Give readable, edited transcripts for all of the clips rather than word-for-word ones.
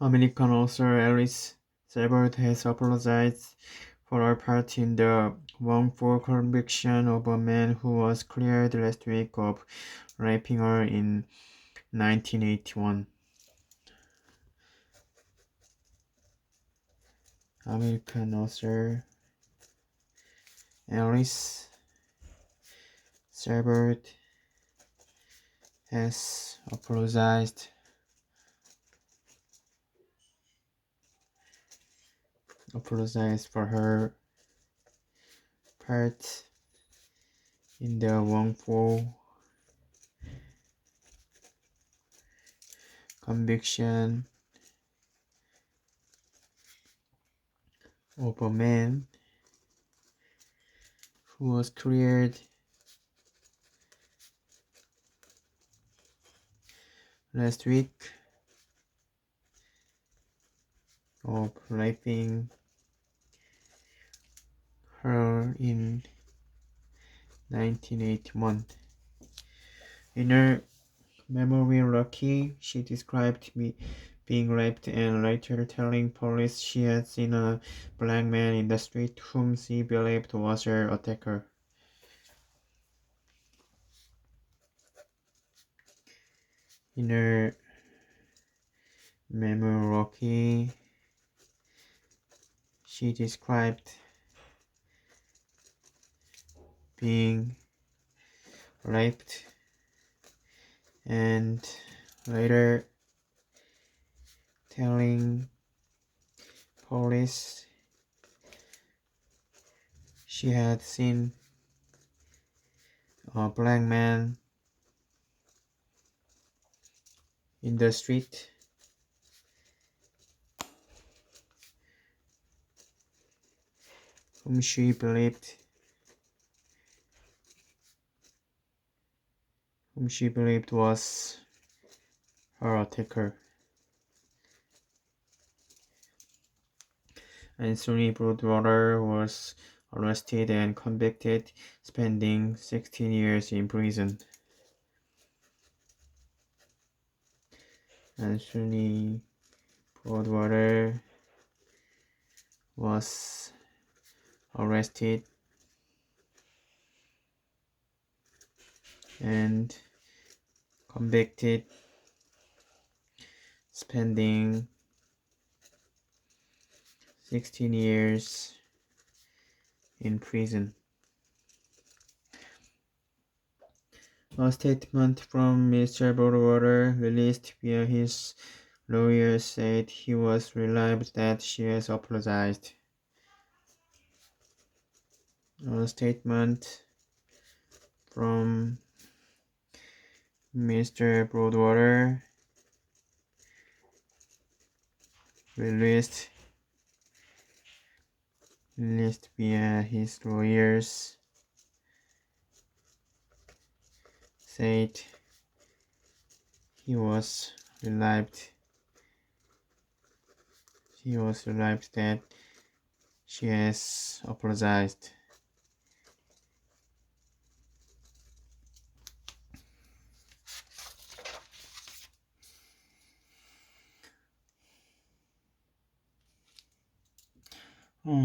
American author Alice Sebald has apologized for her part in the wrongful conviction of a man who was cleared last week of raping her in 1981. American author Alice Sebald has apologized for her part in the wrongful conviction of a man who was cleared last week of raping her in 1981. In her memoir Lucky, she described being raped and later telling police she had seen a black man in the street whom she believed was her attacker. In her memoir Lucky, she described being raped and later telling police she had seen a black man in the street whom she believed was her attacker. Anthony Broadwater was arrested and convicted, spending 16 years in prison. Anthony Broadwater was arrested and convicted, spending 16 years in prison. A statement from Mr. Broadwater released via his lawyer said he was relieved that she has apologized. A statement from Mr. Broadwater released via his lawyers said he was relieved that she has apologized.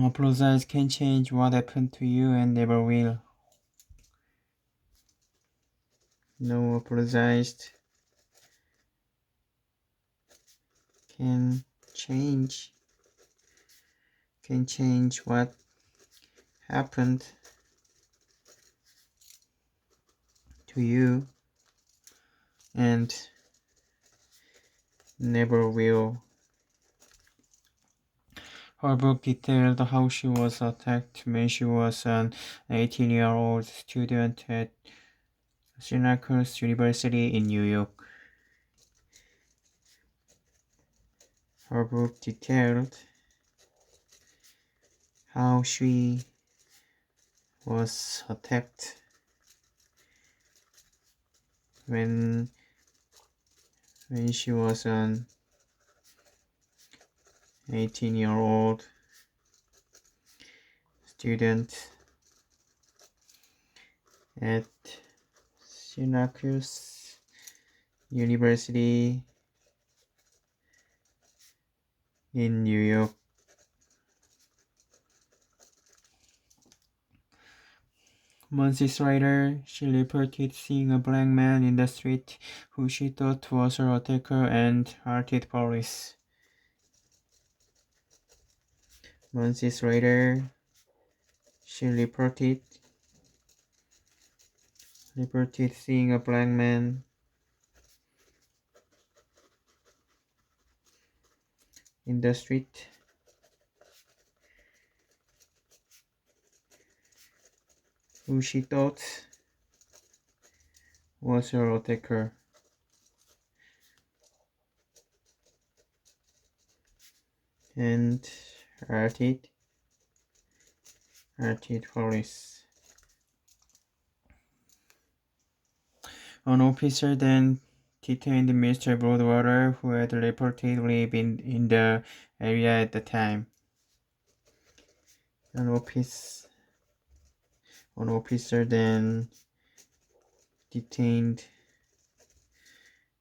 Apologize can change what happened to you and never will. No, apologized can change what happened to you and never will. Her book detailed how she was attacked when she was an 18-year-old student at Syracuse University in New York. Her book detailed how she was attacked when she was an 18-year-old student at Syracuse University in New York. Months later, she reported seeing a black man in the street who she thought was her attacker and alerted police. Months later, she reported seeing a black man in the street who she thought was her attacker and alerted police. An officer then detained Mr. Broadwater, who had reportedly been in the area at the time. An officer then detained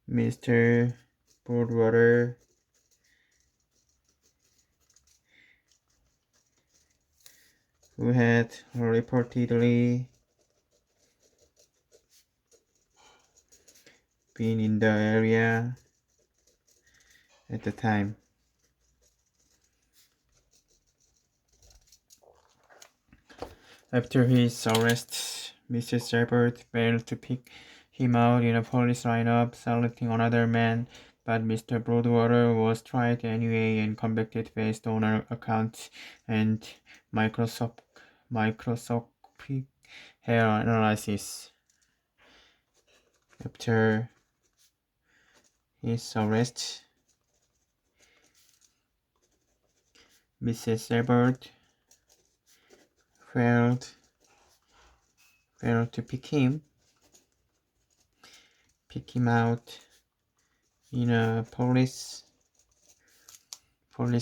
Mr. Broadwater, who had reportedly been in the area at the time. After his arrest, Mr. Shepherd failed to pick him out in a police lineup, selecting another man, but Mr. Broadwater was tried anyway and convicted based on an account and microscopic hair analysis. After his arrest, Mrs. Shepherd failed to pick him out in a police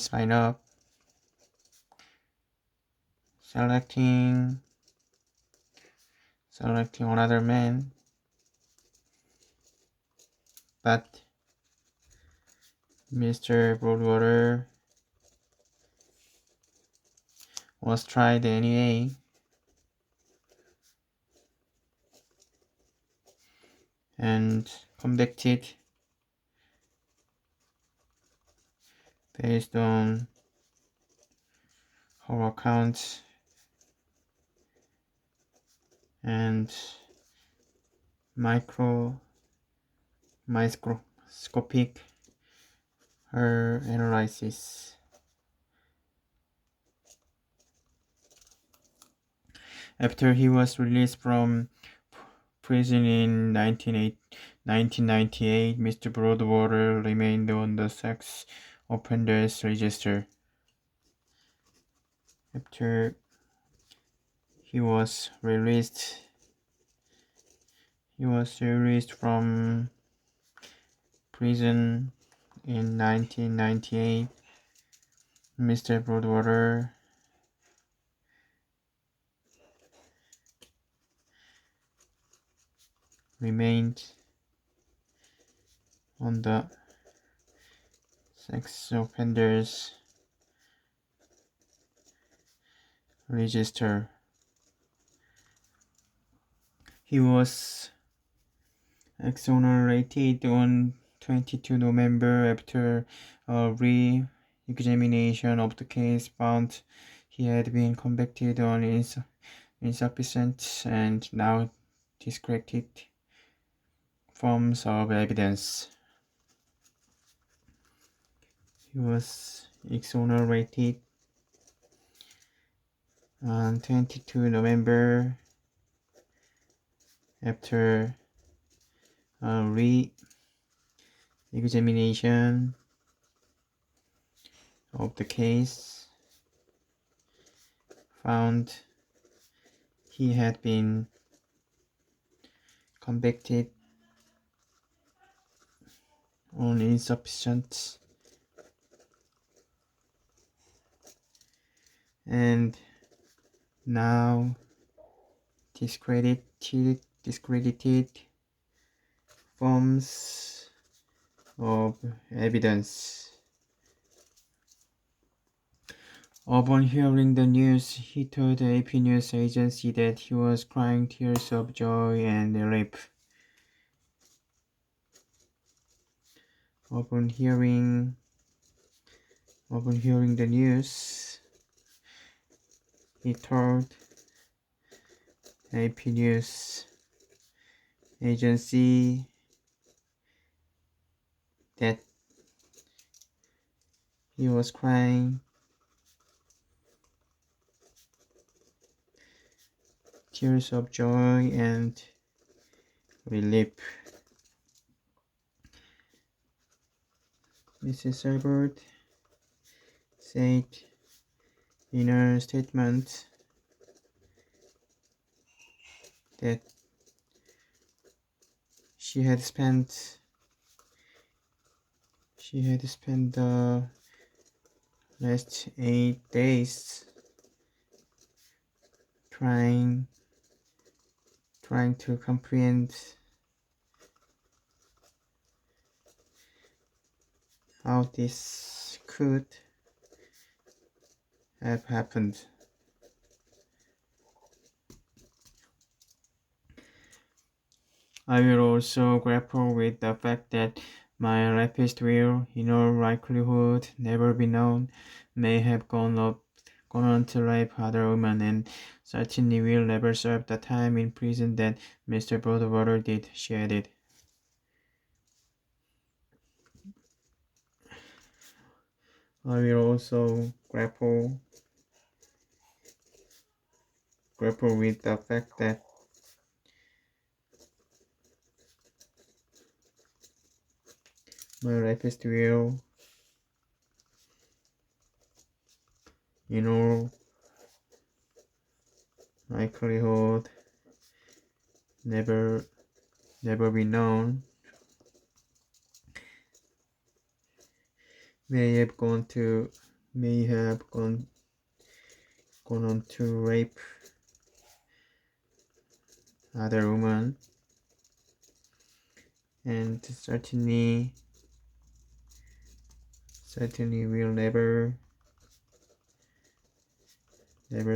lineup, selecting another man, but Mr. Broadwater was tried anyway and convicted based on her accounts and microscopic her analysis. After he was released from prison in 1998, Mr. Broadwater remained on the sex offenders register. After he was released from prison in 1998. Mr. Broadwater remained on the sex offenders register. He was exonerated on 22 November after a re-examination of the case found he had been convicted on insufficient and now discredited forms of evidence. He was exonerated on 22 November after a re-examination of the case found he had been convicted on insufficient and now discredited forms of evidence. Upon hearing the news, he told the AP News agency that he was crying tears of joy and relief. Upon hearing the news, he told AP News agency that he was crying tears of joy and relief. Mrs. Albert said in her statement that she had spent the last 8 days trying to comprehend how this could have happened. I will also grapple with the fact that my rapist will, in all likelihood, never be known, may have gone on to rape other women, and certainly will never serve the time in prison that Mr. Broadwater did, she added. I will also grapple with the fact that my rapist will, in all likelihood, never be known, may have gone on to rape other women, and certainly will never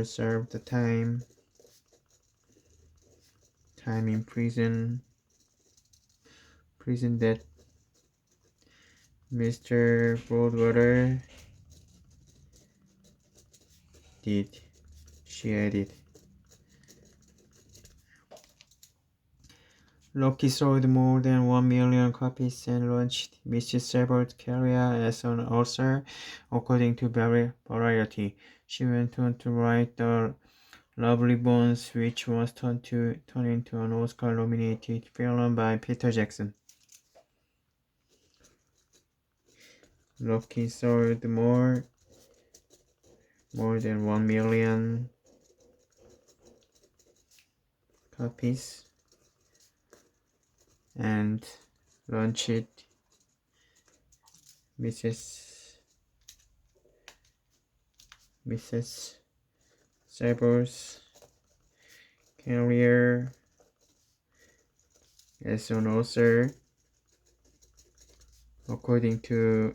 serve the time in prison that Mr. Broadwater did, she added. Loki sold more than 1 million copies and launched Mrs. Albert's career as an author, according to Variety. She went on to write The Lovely Bones, which was turned into an Oscar-nominated film by Peter Jackson. Loki sold more than 1 million copies and launched Mrs. Saber's career as an author, according to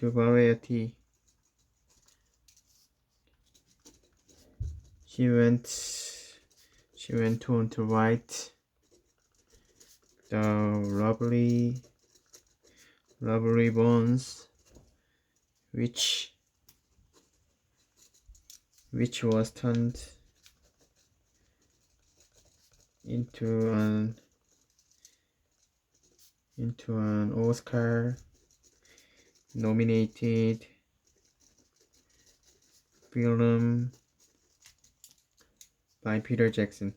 Variety. She went on to write The Lovely Bones, which was turned into an Oscar nominated film by Peter Jackson.